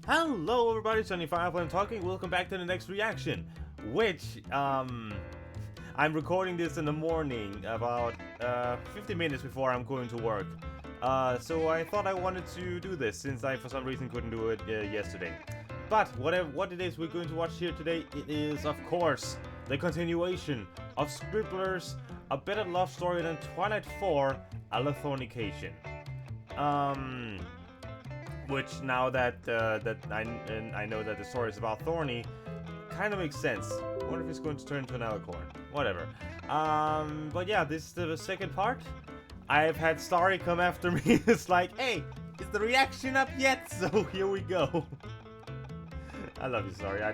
Hello everybody, it's JohnnyFerno talking. Welcome back to the next reaction, which, I'm recording this in the morning, about 50 minutes before I'm going to work. So I thought I wanted to do this, since I for some reason couldn't do it yesterday. But what it is we're going to watch here today, it is, of course, the continuation of Scribbler's A Better Love Story Than Twilight 4, Alithornication. Which now that I know that the story is about Thorny, kind of makes sense. I wonder if it's going to turn into an Alicorn. Whatever. But yeah, this is the second part. I've had Starry come after me. It's like, hey, is the reaction up yet? So here we go. I love you, Starry. I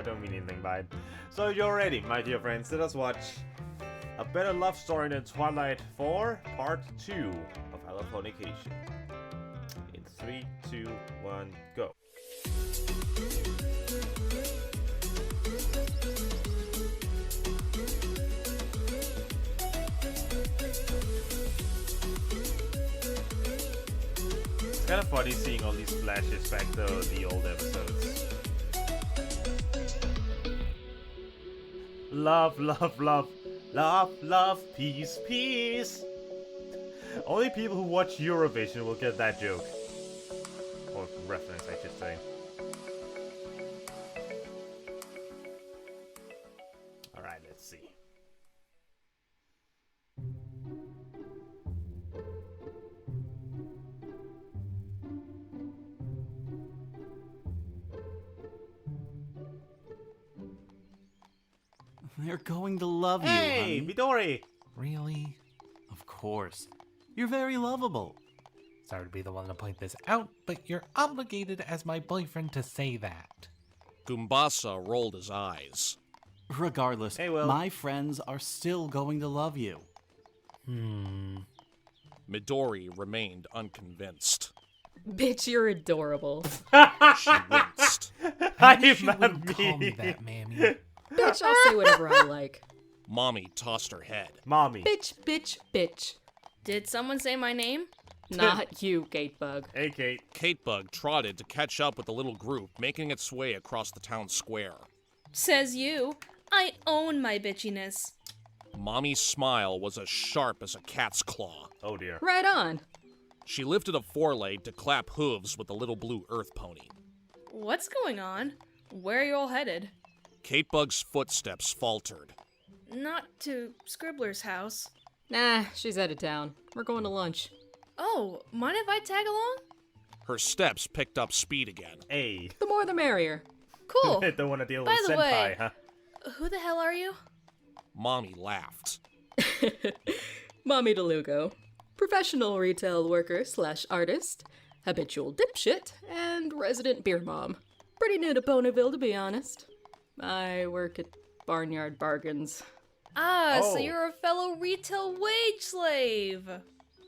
don't mean anything by it. So if you're ready, my dear friends, let us watch A Better Love Story Than Twilight 4, Part 2 of Alithornication. 3, 2, 1, go. It's kind of funny seeing all these flashes back to the old episodes. Love, love, love, love, love, peace, peace. Only people who watch Eurovision will get that joke. Or reference, I should say. Alright, let's see. They're going to love you, Hey, honey. Midori! Really? Of course. You're very lovable. Sorry to be the one to point this out, but you're obligated as my boyfriend to say that. Gumbasa rolled his eyes. Regardless, Hey, Will. my friends are still going to love you. Midori remained unconvinced. Bitch, you're adorable. She winced. I wish you wouldn't call me that, Mammy. Bitch, I'll say whatever I like. Mommy tossed her head. Mommy. Bitch, bitch, bitch. Did someone say my name? Not you, Gatebug. Hey, Kate. Katebug trotted to catch up with the little group, making its way across the town square. Says you. I own my bitchiness. Mommy's smile was as sharp as a cat's claw. Oh dear. Right on. She lifted a foreleg to clap hooves with the little blue earth pony. What's going on? Where are you all headed? Katebug's footsteps faltered. Not to Scribbler's house. Nah, she's out of town. We're going to lunch. Oh, mind if I tag along? Her steps picked up speed again. Hey. The more the merrier. Cool. Don't want to deal By with the senpai, way- huh? Who the hell are you? Mommy laughed. Mommy DeLugo. Professional retail worker / artist. Habitual dipshit. And resident beer mom. Pretty new to Ponyville, to be honest. I work at Barnyard Bargains. Ah, Oh. so you're a fellow retail wage slave.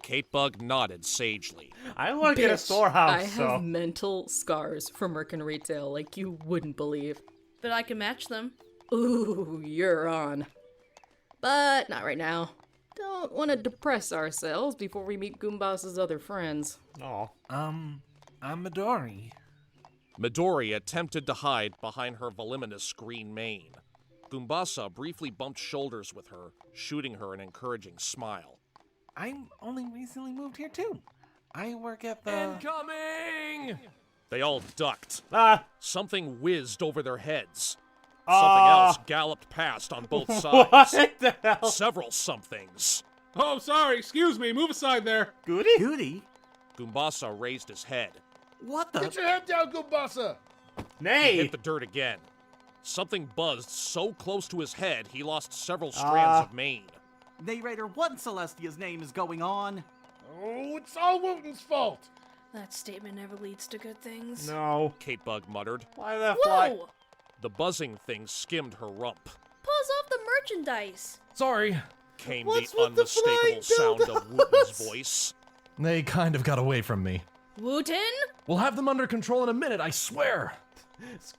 Katebug nodded sagely. I want to get a Bitch, storehouse, I have so... mental scars from working retail like you wouldn't believe. But I can match them. Ooh, you're on. But not right now. Don't want to depress ourselves before we meet Goombasa's other friends. Aw. I'm Midori. Midori attempted to hide behind her voluminous green mane. Gumbasa briefly bumped shoulders with her, shooting her an encouraging smile. I'm only recently moved here too. I work at the... Incoming! They all ducked. Ah! Something whizzed over their heads. Something Ah! else galloped past on both sides. What the hell? Several somethings. Oh, sorry, excuse me, move aside there. Goody? Goody? Gumbasa raised his head. What the? Get your head down, Gumbasa. He Nay! hit the dirt again. Something buzzed so close to his head he lost several strands of mane. Narrator, what Celestia's name is going on? Oh, it's all Wootton's fault. That statement never leads to good things. No. Katebug muttered. Why the fly? Whoa! The buzzing thing skimmed her rump. Pulls off the merchandise. Sorry, Came What's the with the unmistakable flying sound of dildos? Wootton's voice. they kind of got away from me. Wootton? We'll have them under control in a minute, I swear.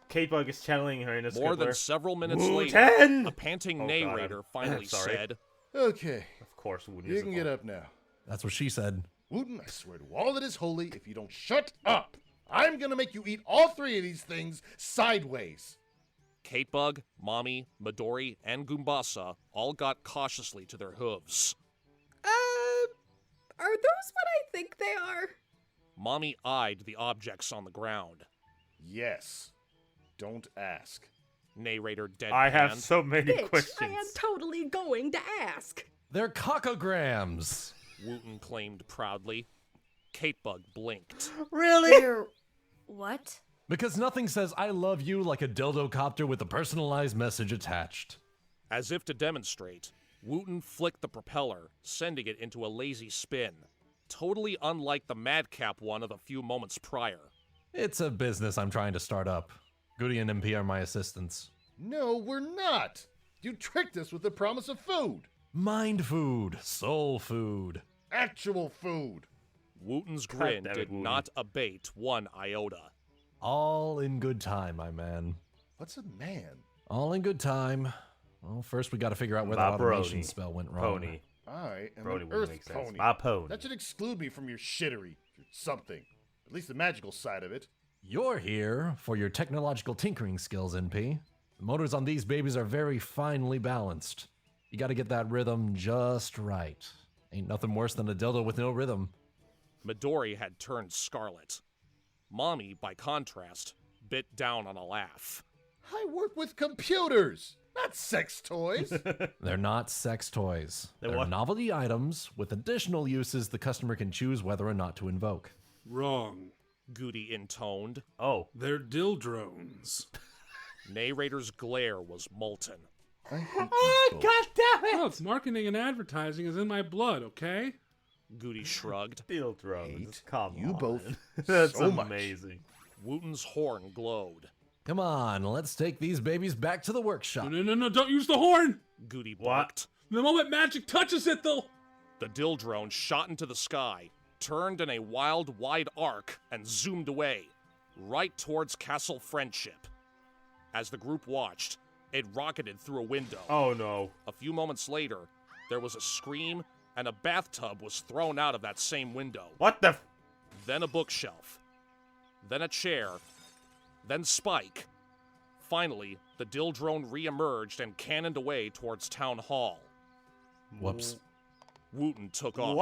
Katebug is channeling her in a More than Scribbler. several minutes later, Wootton! a panting Oh, God, narrator I'm finally sorry. said, Okay, Of course, Wootton you is can the get fault. up now. That's what she said. Wootton, I swear to all that is holy, if you don't shut up. I'm gonna make you eat all 3 of these things sideways. Katebug, Mommy, Midori, and Goombasa all got cautiously to their hooves. Are those what I think they are? Mommy eyed the objects on the ground. Yes. Don't ask. Narrator deadpanned. I have so many Bitch, questions. I am totally going to ask. They're cockograms. Wootton claimed proudly. Katebug blinked. Really? They're what? Because nothing says I love you like a dildo copter with a personalized message attached. As if to demonstrate, Wootton flicked the propeller, sending it into a lazy spin, totally unlike the madcap one of a few moments prior. It's a business I'm trying to start up. Goody and MP are my assistants. No, we're not. You tricked us with the promise of food. Mind food, soul food. Actual food. Wootton's God grin damn it, did Wootton. not abate one iota. All in good time, my man. What's a man? All in good time. Well, first we gotta figure out where My the automation Brody. spell went wrong. Pony. I am Brody an wouldn't earth make sense. pony. My pony. That should exclude me from your shittery. Or something. At least the magical side of it. You're here for your technological tinkering skills, NP. The motors on these babies are very finely balanced. You gotta get that rhythm just right. Ain't nothing worse than a dildo with no rhythm. Midori had turned scarlet. Mommy, by contrast, bit down on a laugh. I work with computers, not sex toys. They're not sex toys. They're They're what? novelty items with additional uses the customer can choose whether or not to invoke. Wrong. Goody intoned. Oh. They're dildrones. Narrator's glare was molten. I hate Oh, you both. God damn it! Oh, it's marketing and advertising is in my blood, okay? Goody shrugged. Steel drones. Hate Come you on. both That's so much. amazing. Wootton's horn glowed. Come on, let's take these babies back to the workshop. No, don't use the horn! Goody What? barked. The moment magic touches it, though! The dildrone shot into the sky, turned in a wild, wide arc, and zoomed away, right towards Castle Friendship. As the group watched, it rocketed through a window. Oh no. A few moments later, there was a scream, and a bathtub was thrown out of that same window. What the? Then a bookshelf. Then a chair. Then Spike. Finally, the dildrone re-emerged and cannoned away towards Town Hall. Whoops. Wootton took off.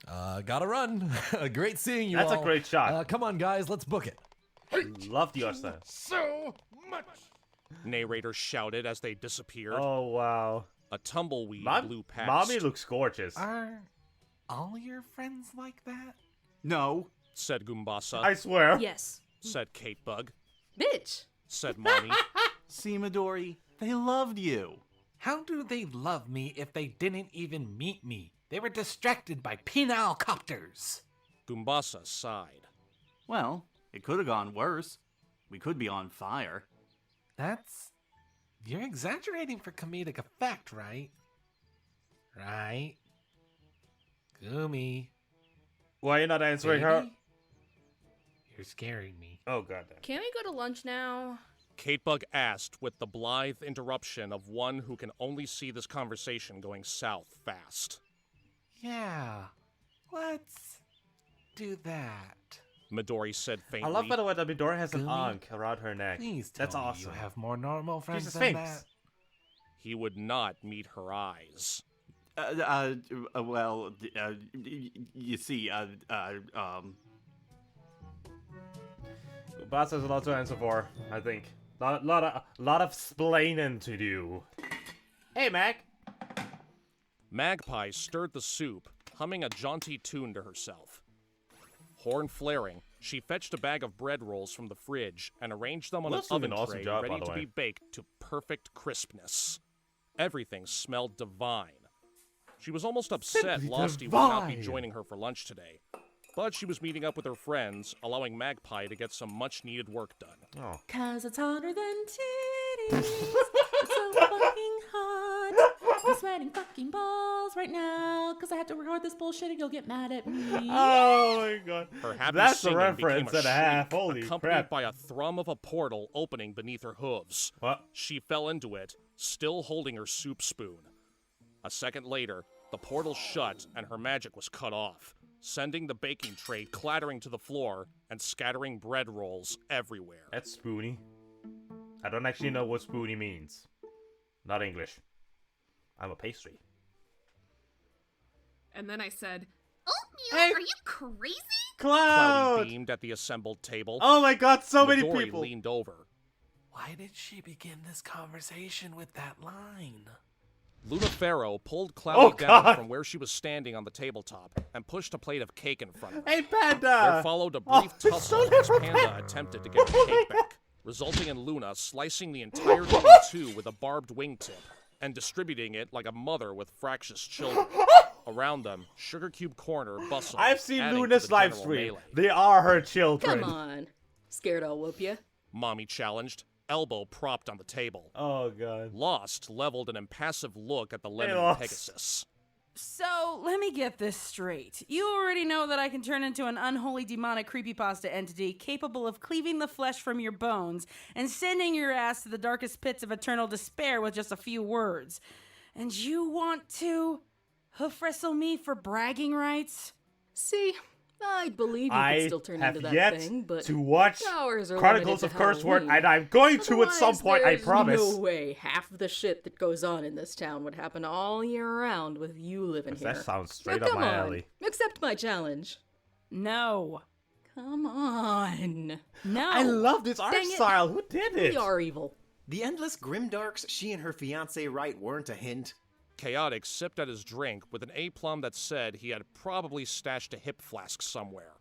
What? Gotta run. Great seeing you That's a all. great shot. Come on, guys, let's book it. Love the art style. So much. Narrator shouted as they disappeared. Oh wow. A tumbleweed blew past. Mommy looks gorgeous. Are all your friends like that? No. said Goombasa. I swear. Yes. Said Katebug. Bitch. Said Mommy. See, Midori, they loved you. How do they love me if they didn't even meet me? They were distracted by penile copters. Goombasa sighed. Well, it could have gone worse. We could be on fire. You're exaggerating for comedic effect, right? Right? Gumi. Why are you not answering her? Baby? You're scaring me. Oh god damn. Can we go to lunch now? Katebug asked with the blithe interruption of one who can only see this conversation going south fast. Yeah, let's do that. Midori said faintly. I love by the way that Midori has an Gumi, ankh around her neck. Please tell That's me awesome. you have more normal friends She's a than sphinx. that. He would not meet her eyes. You see, Boss has a lot to answer for, I think. Lot of splaining to do. Hey, Mac. Magpie stirred the soup, humming a jaunty tune to herself. Horn flaring, she fetched a bag of bread rolls from the fridge and arranged them on That's an doing oven an awesome tray job, ready by the to way. be baked to perfect crispness. Everything smelled divine. She was almost upset Simply Losty would not be divine. joining her for lunch today. But she was meeting up with her friends, allowing Magpie to get some much-needed work done. Oh. Cause it's harder than titties. It's so fucking hot. I'm sweating fucking balls right now. Cause I have to record this bullshit and you'll get mad at me. Oh my god. Her happy That's a singing reference became and a half. shriek, Holy accompanied crap. by a thrum of a portal opening beneath her hooves. What? She fell into it, still holding her soup spoon. A second later, the portal shut and her magic was cut off, sending the baking tray clattering to the floor and scattering bread rolls everywhere. That's spoony. I don't actually know what spoony means. Not English. I'm a pastry. And then I said, Oatmeal? Are you crazy? Cloud! Cloudy beamed at the assembled table. Oh my god, so many Midori people! leaned over. Why did she begin this conversation with that line? LunaFerno pulled Cloudy down God. from where she was standing on the tabletop and pushed a plate of cake in front of her. Hey, Panda! There followed a brief it's tussle so as never Panda bad. attempted to get the cake back, resulting in Luna slicing the entire thing in two with a barbed wingtip and distributing it like a mother with fractious children. Around them, Sugarcube Corner bustled. I've seen adding to Luna's the live general stream. melee. They are her children. Come on. Scared I'll whoop ya. Mommy challenged, elbow propped on the table. Oh god. Lost leveled an impassive look at the lemon Lost. Pegasus. So, let me get this straight. You already know that I can turn into an unholy demonic creepypasta entity capable of cleaving the flesh from your bones and sending your ass to the darkest pits of eternal despair with just a few words. And you want to hoof wrestle me for bragging rights? See, I'd believe you could I still turn have into that yet thing, but to watch hours are Chronicles limited of to Curse Word, Halloween. and I'm going to at some Otherwise, point, I there's promise. no way half the shit that goes on in this town would happen all year round with you living here. That sounds straight Now, up come my on. alley. Accept my challenge. No. Come on. No. I love this art Dang it. style. Who did it? We are evil. The endless grimdarks she and her fiancé write weren't a hint. Chaotic sipped at his drink with an A-plum that said he had probably stashed a hip flask somewhere.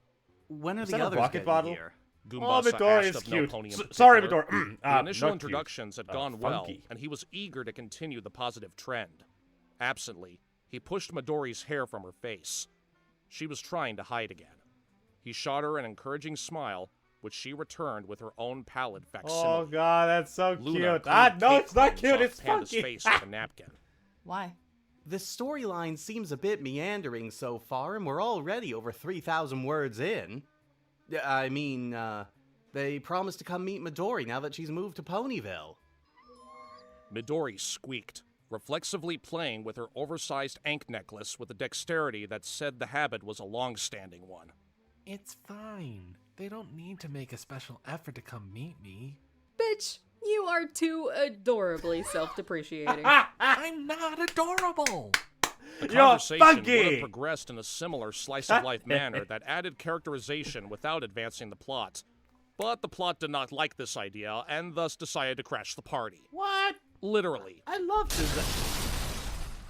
When are Is the that a others rocket getting bottle? here? Goombasa Midori asked is of cute. No Pony in Sorry, particular. Midori. The initial not cute. introductions had gone well, funky. and he was eager to continue the positive trend. Absently, he pushed Midori's hair from her face. She was trying to hide again. He shot her an encouraging smile, which she returned with her own pallid facsimile. Oh god, that's so Luna cute. cleaned No, cake it's not crumbs cute. off It's Panda's funky. face with a napkin. Why? The storyline seems a bit meandering so far, and we're already over 3,000 words in. I mean, they promised to come meet Midori now that she's moved to Ponyville. Midori squeaked, reflexively playing with her oversized ankh necklace with a dexterity that said the habit was a long-standing one. It's fine. They don't need to make a special effort to come meet me. Bitch, you are too adorably self-depreciating. I'm not adorable. The You're conversation would funky. have progressed in a similar slice-of-life manner that added characterization without advancing the plot. But the plot did not like this idea, and thus decided to crash the party. What? Literally. I love this.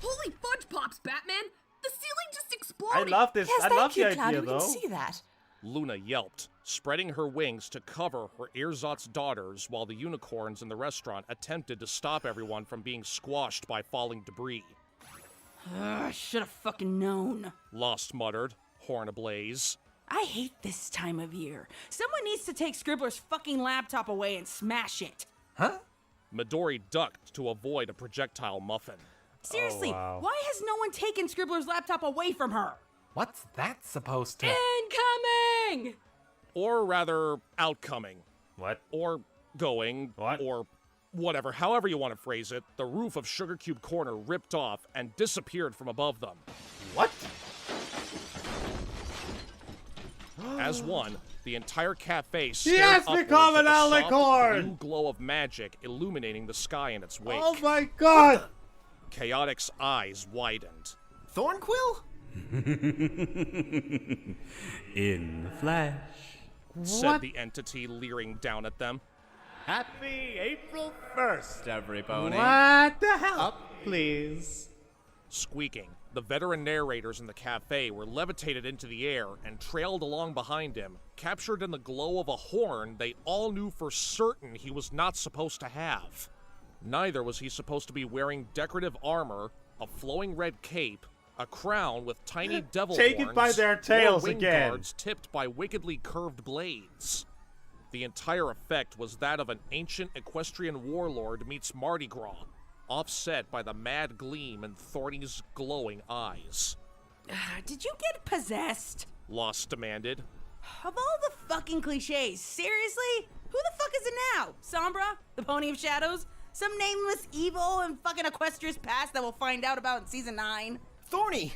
holy fudge pops, Batman! The ceiling just I exploded! love this. Yes, I thank love you, the Cloudy. idea, We though. can see that. Luna yelped, spreading her wings to cover her ersatz daughters while the unicorns in the restaurant attempted to stop everyone from being squashed by falling debris. I should have fucking known. Lost muttered, horn ablaze. I hate this time of year. Someone needs to take Scribbler's fucking laptop away and smash it. Huh? Midori ducked to avoid a projectile muffin. Seriously, wow. why has no one taken Scribbler's laptop away from her? What's that supposed to... Incoming! Or rather, outcoming. What? Or going. What? Or whatever, however you want to phrase it, the roof of Sugarcube Corner ripped off and disappeared from above them. What? As one, the entire cafe He stared has upwards become at an the soft Alicorn! blue glow of magic illuminating the sky in its wake. Oh my god! Chaotic's eyes widened. Thornquill? In the flesh. Said the entity, leering down at them. Happy April 1st, everybody. What the hell? Up, please. Squeaking, the veteran narrators in the cafe were levitated into the air and trailed along behind him, captured in the glow of a horn they all knew for certain he was not supposed to have. Neither was he supposed to be wearing decorative armor, a flowing red cape, a crown with tiny devil Take it horns, by their or tails wing again. guards tipped by wickedly curved blades. The entire effect was that of an ancient equestrian warlord meets Mardi Gras, offset by the mad gleam in Thorny's glowing eyes. Did you get possessed? Lost demanded. Of all the fucking cliches, seriously? Who the fuck is it now? Sombra? The Pony of Shadows? Some nameless evil and fucking equestrious past that we'll find out about in season 9? Thorny!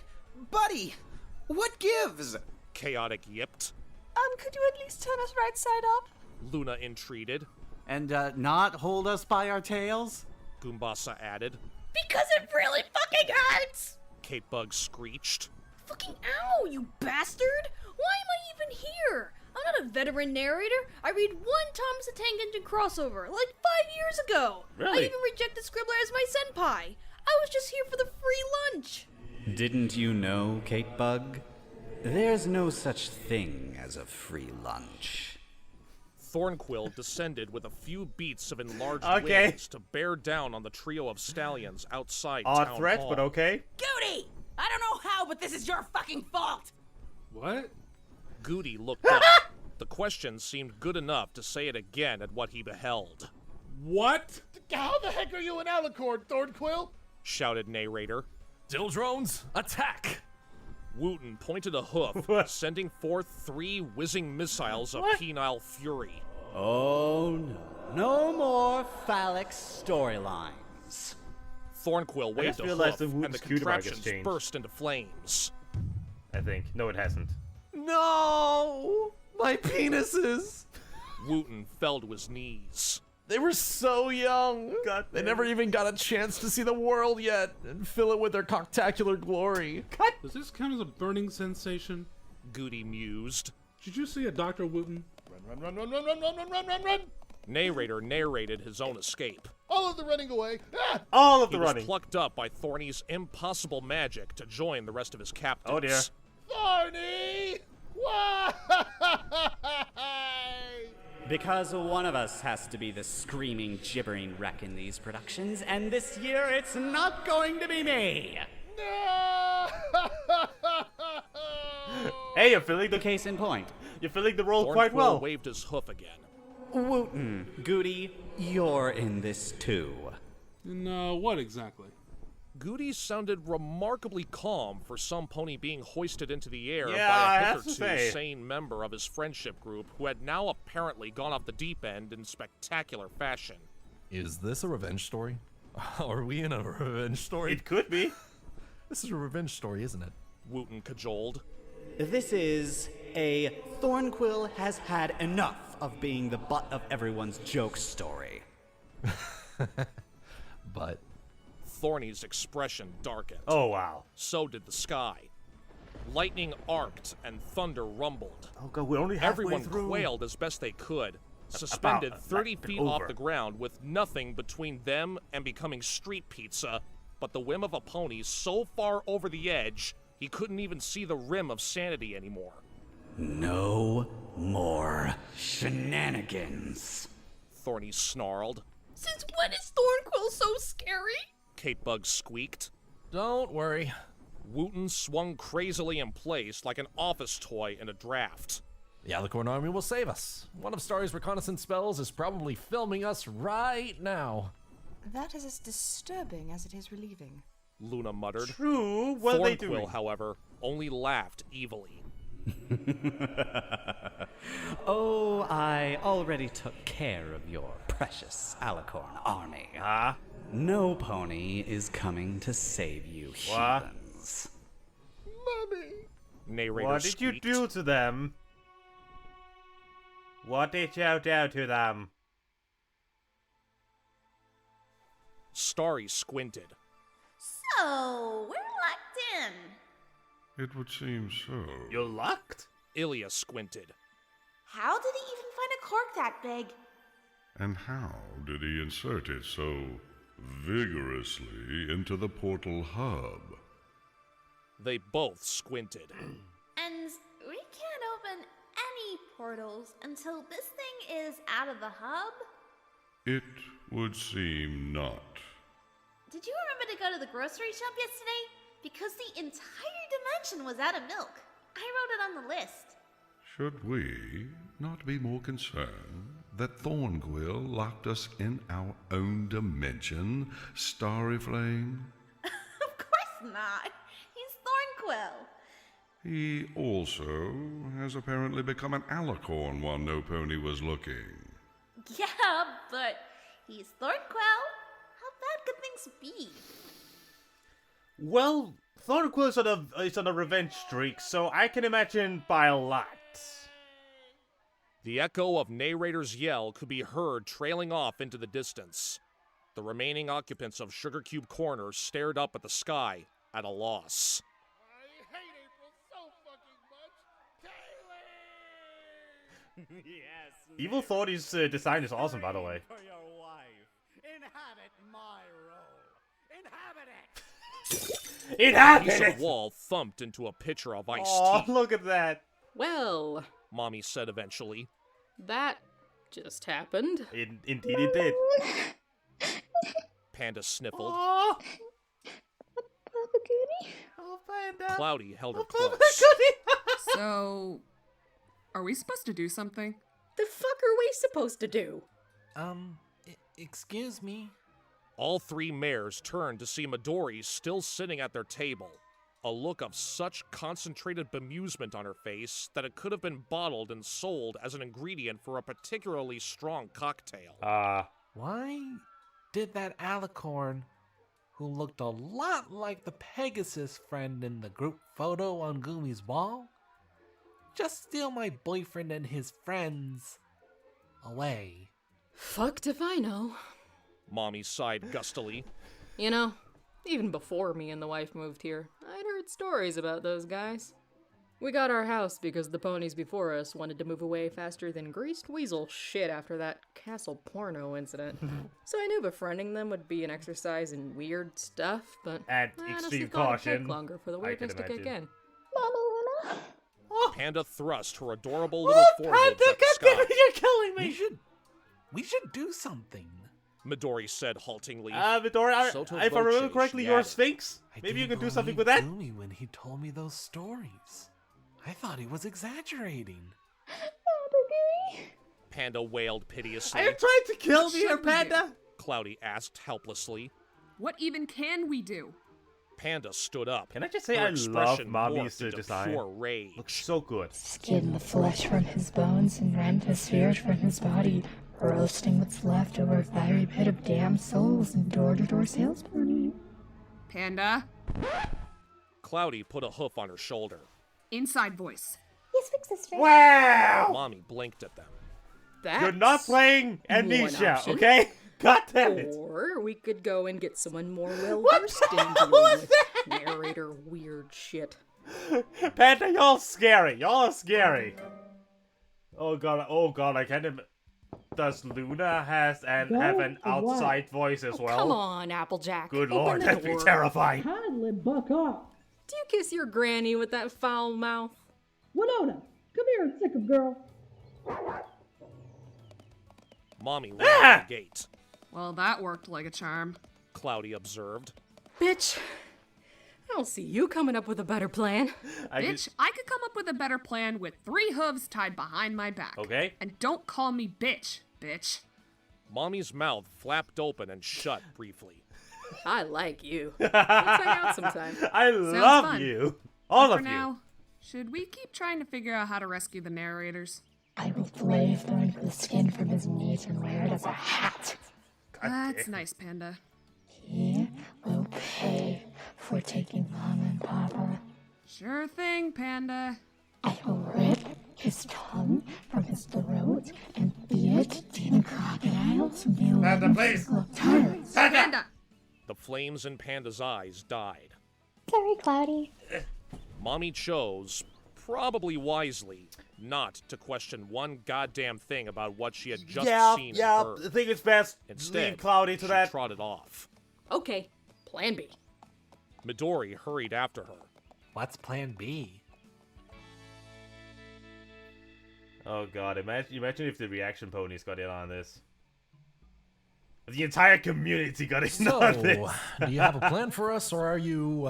Buddy! What gives? Chaotic yipped. Could you at least turn us right side up? Luna entreated. And, not hold us by our tails? Goombasa added. Because it really fucking hurts! Kate Bug screeched. Fucking ow, you bastard! Why am I even here? I'm not a veteran narrator. I read one Thomas the Tank Engine crossover, like 5 years ago. Really? I even rejected Scribbler as my senpai. I was just here for the free lunch. Didn't you know, Kate Bug? There's no such thing as a free lunch. Thornquill descended with a few beats of enlarged Okay. wings to bear down on the trio of stallions outside Odd town threat, hall. but okay. Goody! I don't know how, but this is your fucking fault! What? Goody looked up. The question seemed good enough to say it again at what he beheld. What? How the heck are you an Alicorn, Thornquill? Shouted narrator. Dildrones, attack! Wootton pointed a hoof, sending forth 3 whizzing missiles of penile fury. Oh no. No more phallic storylines. Thornquill I just waved a realized hoof, the and the Wootton's cutie mark has contraptions changed. burst into flames. I think. No, it hasn't. No! My penises! Wootton fell to his knees. They were so young. God They damn never it. even got a chance to see the world yet and fill it with their cocktacular glory. Does this count as a burning sensation? Goody mused. Should you see a Dr. Wootton? Run, run, run, run, run, run, run, run, run, run! Narrator narrated his own escape. All of the running away. Ah! All of He the was running. plucked up by Thorny's impossible magic to join the rest of his captives. Oh dear. Thorny! Why? Because one of us has to be the screaming, gibbering wreck in these productions, and this year it's not going to be me. No! Hey, you're filling the Case in point. You're filling the role Thornquill quite well. waved his hoof again. Wootton, Goody, you're in this too. No, what exactly? Goody sounded remarkably calm for some pony being hoisted into the air Yeah, by I a have to hitherto say. sane member of his friendship group who had now apparently gone off the deep end in spectacular fashion. Is this a revenge story? Are we in a revenge story? It could be. This is a revenge story, isn't it? Wootton cajoled. This is a Thornquill has had enough of being the butt of everyone's joke story. But Thorny's expression darkened. Oh wow. So did the sky. Lightning arced and thunder rumbled. Oh god, we're only halfway Everyone through. quailed as best they could, suspended About 30 a feet over. off the ground with nothing between them and becoming street pizza, but the whim of a pony so far over the edge, he couldn't even see the rim of sanity anymore. No more shenanigans. Thorny snarled. Since when is Thornquill so scary? Kate Bug squeaked. don't worry. Wootton swung crazily in place like an office toy in a draft. The Alicorn army will save us. One of Starry's reconnaissance spells is probably filming us right now. That is as disturbing as it is relieving. Luna muttered. True. What are they Thornquill, doing? however, only laughed evilly. Oh, I already took care of your precious Alicorn army. No pony is coming to save you, What? heathens. Mommy! Narrator What did you squeaked. do to them? What did you do to them? Starry squinted. So, we're locked in. It would seem so. You're locked? Ilya squinted. How did he even find a cork that big? And how did he insert it so vigorously into the portal hub? They both squinted. And we can't open any portals until this thing is out of the hub? It would seem not. Did you remember to go to the grocery shop yesterday? Because the entire dimension was out of milk. I wrote it on the list. Should we not be more concerned that Thornquill locked us in our own dimension, Starry Flame? Of course not. He's Thornquill. He also has apparently become an Alicorn while no pony was looking. Yeah, but he's Thornquill. How bad could things be? Well, Thornquill is on a revenge streak, so I can imagine by a lot. The echo of narrator's yell could be heard trailing off into the distance. The remaining occupants of Sugarcube Corner stared up at the sky at a loss. Yes. Evil Thorny's design is awesome, by the way. For your wife. Inhabit my role. Inhabit it. Inhabit A piece it! of wall thumped into a pitcher of iced Oh, tea. look at that. Well, Mommy said eventually. that just happened. Indeed it did. Panda sniffled. Oh, Papa Goody? oh Panda. Cloudy held her Oh, Papa close. Goody. So, are we supposed to do something? The fuck are we supposed to do? Excuse me? All three mares turned to see Midori still sitting at their table, a look of such concentrated bemusement on her face that it could have been bottled and sold as an ingredient for a particularly strong cocktail. Why did that Alicorn, who looked a lot like the Pegasus friend in the group photo on Gumi's wall, just steal my boyfriend and his friends away? Fucked if I know. Mommy sighed gustily. You know, even before me and the wife moved here, I'd heard stories about those guys. We got our house because the ponies before us wanted to move away faster than greased weasel shit after that castle porno incident. So I knew befriending them would be an exercise in weird stuff, but At I honestly extreme thought it'd caution, take longer for the I can weirdness to kick imagine. in. Mama Luna? Panda thrust her adorable little forehead at the sky. You're killing me. We should do something. Midori said haltingly. Midori, Sotto if I remember voce, correctly, she you're a added. sphinx. I Maybe you didn't can do something believe with that. Gumi when he told me those stories. I thought he was exaggerating. Papa Goody? Panda wailed piteously. Are you trying to kill What me, should or we do? Panda? Cloudy asked helplessly. What even can we do? Panda stood up. Can I just say Her I love expression Mommy's morphed into design? pure rage. Looks so good. Skin the flesh from his bones and rend the spirit from his body, roasting what's left over a fiery pit of damned souls and door-to-door sales pony. Panda? Cloudy put a hoof on her shoulder. Inside voice. Yes, fix this face. Wow! Mommy blinked at them. You're not playing one Amnesia, option. okay? God damn it. Or we could go and get someone more well What versed the in hell dealing was with that? narrator weird shit. Panda, y'all scary. Y'all are scary. Oh god, I can't even... Does Luna have an outside voice as well? Come on, Applejack. Good Open lord, the that'd be door. terrifying. Kindly buck up. Do you kiss your granny with that foul mouth? Winona, come here, sick girl. Mommy ran to the gate. Well, that worked like a charm. Cloudy observed. Bitch, I don't see you coming up with a better plan. Bitch, I could come up with a better plan with 3 hooves tied behind my back. Okay. And don't call me bitch, bitch. Mommy's mouth flapped open and shut briefly. I like you. Let's hang out sometime. I Sounds love fun. you. All But of for you. now, should we keep trying to figure out how to rescue the narrators? I will flay Thornquill's skin from his meat and wear it as a hat. That's nice, Panda. He will pay for taking Mama and Papa. Sure thing, Panda. I will rip his tongue from his throat and feed it to the crocodile to be Panda, please. tongues. Panda! The flames in Panda's eyes died. Sorry, Cloudy. Mommy chose, probably wisely, not to question one goddamn thing about what she had just seen and I heard. think it's best Instead, leave Cloudy to she that. trotted off. Okay, plan B. Midori hurried after her. What's plan B? Oh god, imagine if the reaction ponies got in on this. The entire community got in on this. Do you have a plan for us, or are you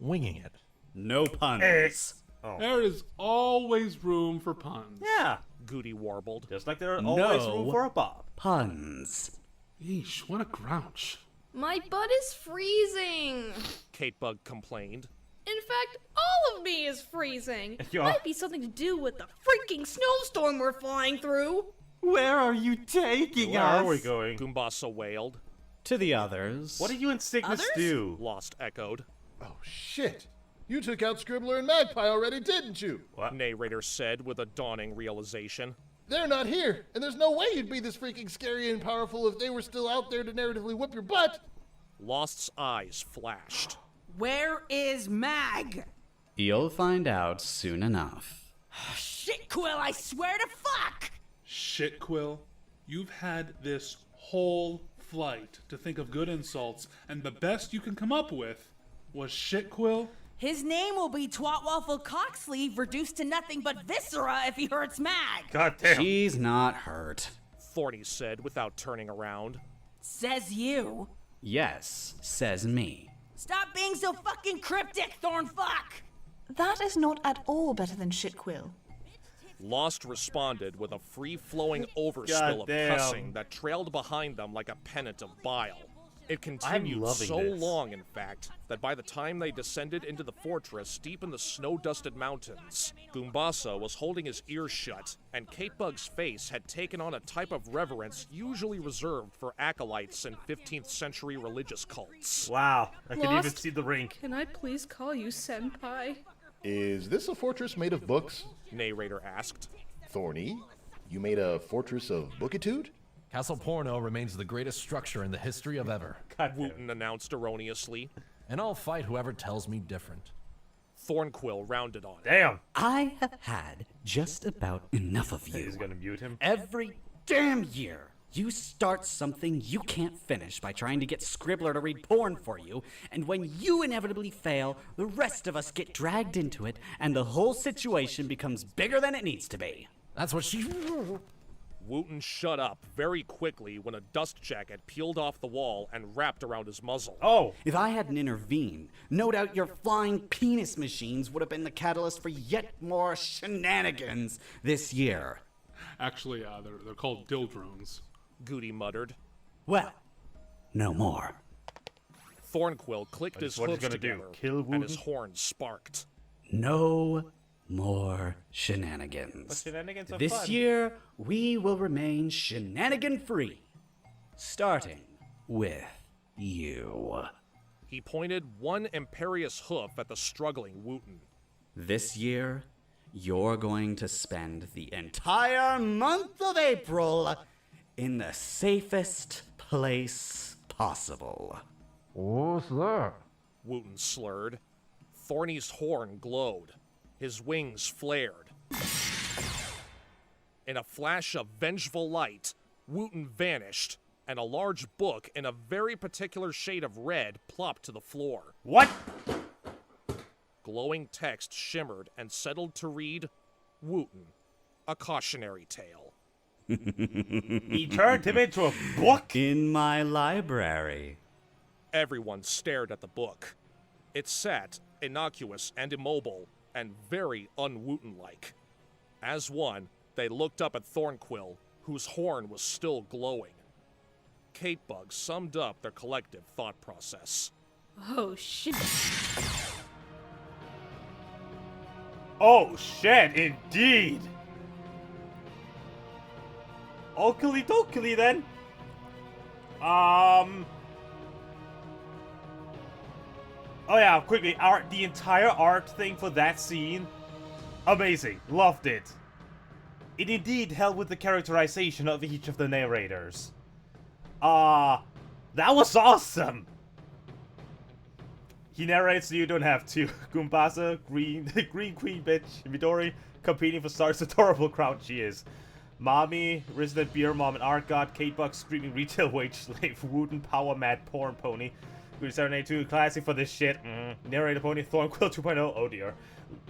winging it? No puns. There is always room for puns. Yeah. Goody warbled. Just like there's always room for a bob. Puns. Yeesh, what a grouch. My butt is freezing. Kate Bug complained. In fact, all of me is freezing. Yeah. Might be something to do with the freaking snowstorm we're flying through. Where are you taking Where us? are we going? Goombasa wailed. To the others. What do you and Cygnus Others? do? Lost echoed. Oh, shit. You took out Scribbler and Magpie already, didn't you? What? Narrator said with a dawning realization. They're not here, and there's no way you'd be this freaking scary and powerful if they were still out there to narratively whip your butt. Lost's eyes flashed. Where is Mag? You'll find out soon enough. Shit, Quill, I swear to fuck! Shit, Quill. You've had this whole flight to think of good insults, and the best you can come up with was shit, Quill? His name will be Twatwaffle Cocksleeve, reduced to nothing but viscera if he hurts Mag. God damn. She's not hurt. Thorny said without turning around. Says you. Yes, says me. Stop being so fucking cryptic, Thornfuck! That is not at all better than Shitquill. Lost responded with a free-flowing overspill of cussing that trailed behind them like a pennant of bile. It continued so long, in fact, that by the time they descended into the fortress deep in the snow-dusted mountains, Goombasa was holding his ears shut, and Katebug's face had taken on a type of reverence usually reserved for acolytes in 15th century religious cults. Wow, I can even Lost? see the rink. Can I please call you Senpai? Is this a fortress made of books? Narrator asked. Thorny, you made a fortress of bookitude? Castle Porno remains the greatest structure in the history of ever. Wootton announced erroneously. And I'll fight whoever tells me different. Thornquill rounded on it. Damn! I have had just about enough of you. He's gonna mute him. Every damn year, you start something you can't finish by trying to get Scribbler to read porn for you, and when you inevitably fail, the rest of us get dragged into it, and the whole situation becomes bigger than it needs to be. That's what she... Wootton shut up very quickly when a dust jacket peeled off the wall and wrapped around his muzzle. Oh! If I hadn't intervened, no doubt your flying penis machines would have been the catalyst for yet more shenanigans this year. Actually, they're called dildrones. Goody muttered. Well, no more. Thornquill clicked his hooves together, Kill and his Wootton? horns sparked. No more shenanigans. But shenanigans are This fun. year, we will remain shenanigan-free. Starting with you. He pointed one imperious hoof at the struggling Wootton. This year, you're going to spend the entire month of April in the safest place possible. What's that? Wootton slurred. Thorny's horn glowed. His wings flared. In a flash of vengeful light, Wootton vanished, and a large book in a very particular shade of red plopped to the floor. What? Glowing text shimmered and settled to read, Wootton, a cautionary tale. He turned him into a book? In my library. Everyone stared at the book. It sat, innocuous and immobile, and very un-Wootton-like. As one, they looked up at Thornquill, whose horn was still glowing. Katebug summed up their collective thought process. Oh, shit. Oh, shit, indeed! Okily dokily then. Oh yeah, quickly, the entire art thing for that scene, amazing, loved it. It indeed helped with the characterization of each of the narrators. That was awesome! He narrates so you don't have to. Goombasa, the Green Queen bitch, Midori, competing for Star's adorable crown she is. Mommy, resident beer mom and art god, Katebug, screaming retail wage slave, Wootton, power mad porn pony. Good 782, classic for this shit. Narrator pony, Thornquill 2.0, oh dear.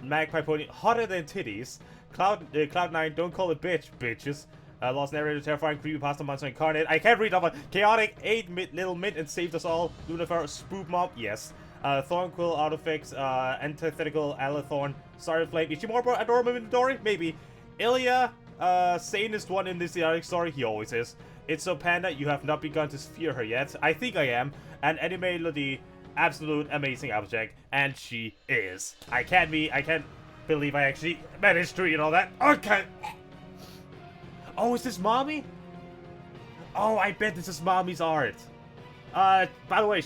Magpie pony, hotter than titties. Cloud9, don't call it bitch, bitches. Lost narrator, terrifying creepypasta monster incarnate. I can't read off chaotic, 8 little mint and saved us all. Lucifer, spook mob, yes. Thornquill, autofix, antithetical, Alithorn, Starry Flame. Is she more adorable than Midori? Maybe. Ilya, sanest one in this chaotic story, he always is. It's so Panda, you have not begun to fear her yet. I think I am. And Anime Melody, absolute amazing object, and she is. I can't believe I actually managed to read all that. Okay. Oh, is this Mommy? Oh, I bet this is Mommy's art. By the way,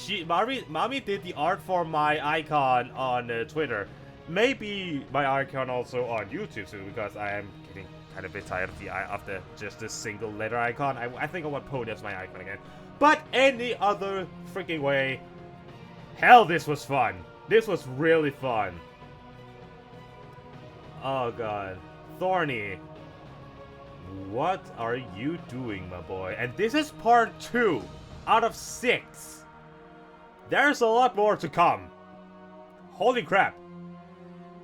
Mommy did the art for my icon on Twitter. Maybe my icon also on YouTube too, because I am getting kind of a bit tired of the just this single letter icon. I think I want pony as my icon again. But any other freaking way, hell, this was fun. This was really fun. Oh god, Thorny, what are you doing, my boy? And this is part 2 out of 6. There's a lot more to come. Holy crap.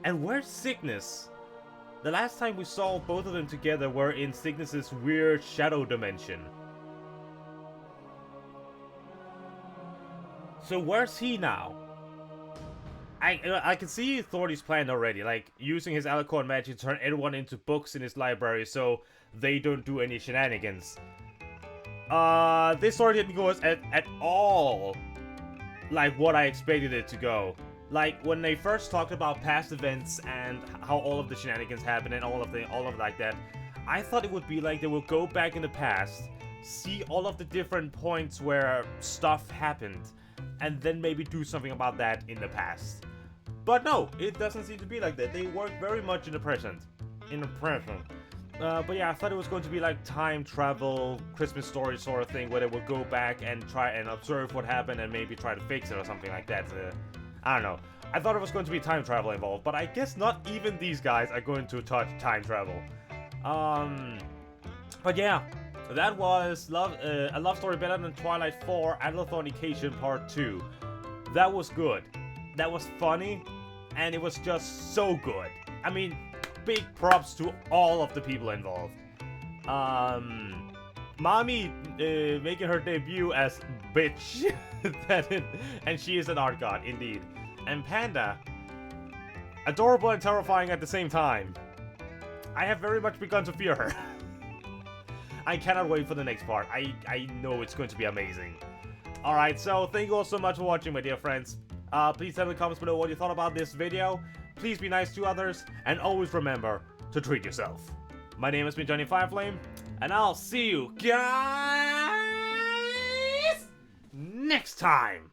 And where's Cygnus? The last time we saw both of them together were in Cygnus's weird shadow dimension. So where's he now? I can see Thorny's plan already, like using his Alicorn magic to turn everyone into books in his library so they don't do any shenanigans. This story didn't go at all like what I expected it to go. Like when they first talked about past events and how all of the shenanigans happened and all of like that, I thought it would be like they will go back in the past, see all of the different points where stuff happened, and then maybe do something about that in the past. But no, it doesn't seem to be like that. They work very much in the present. But yeah, I thought it was going to be like time travel, Christmas story sort of thing, where they would go back and try and observe what happened and maybe try to fix it or something like that. I don't know. I thought it was going to be time travel involved, but I guess not even these guys are going to touch time travel. But yeah, that was a love story better than Twilight 4 Alithornication Part 2. That was good. That was funny, and it was just so good. I mean, big props to all of the people involved. Mommy making her debut as bitch, and she is an art god indeed. And Panda, adorable and terrifying at the same time. I have very much begun to fear her. I cannot wait for the next part. I know it's going to be amazing. Alright, so thank you all so much for watching, my dear friends. Please tell me in the comments below what you thought about this video. Please be nice to others, and always remember to treat yourself. My name has been JohnnyFerno, and I'll see you guys next time.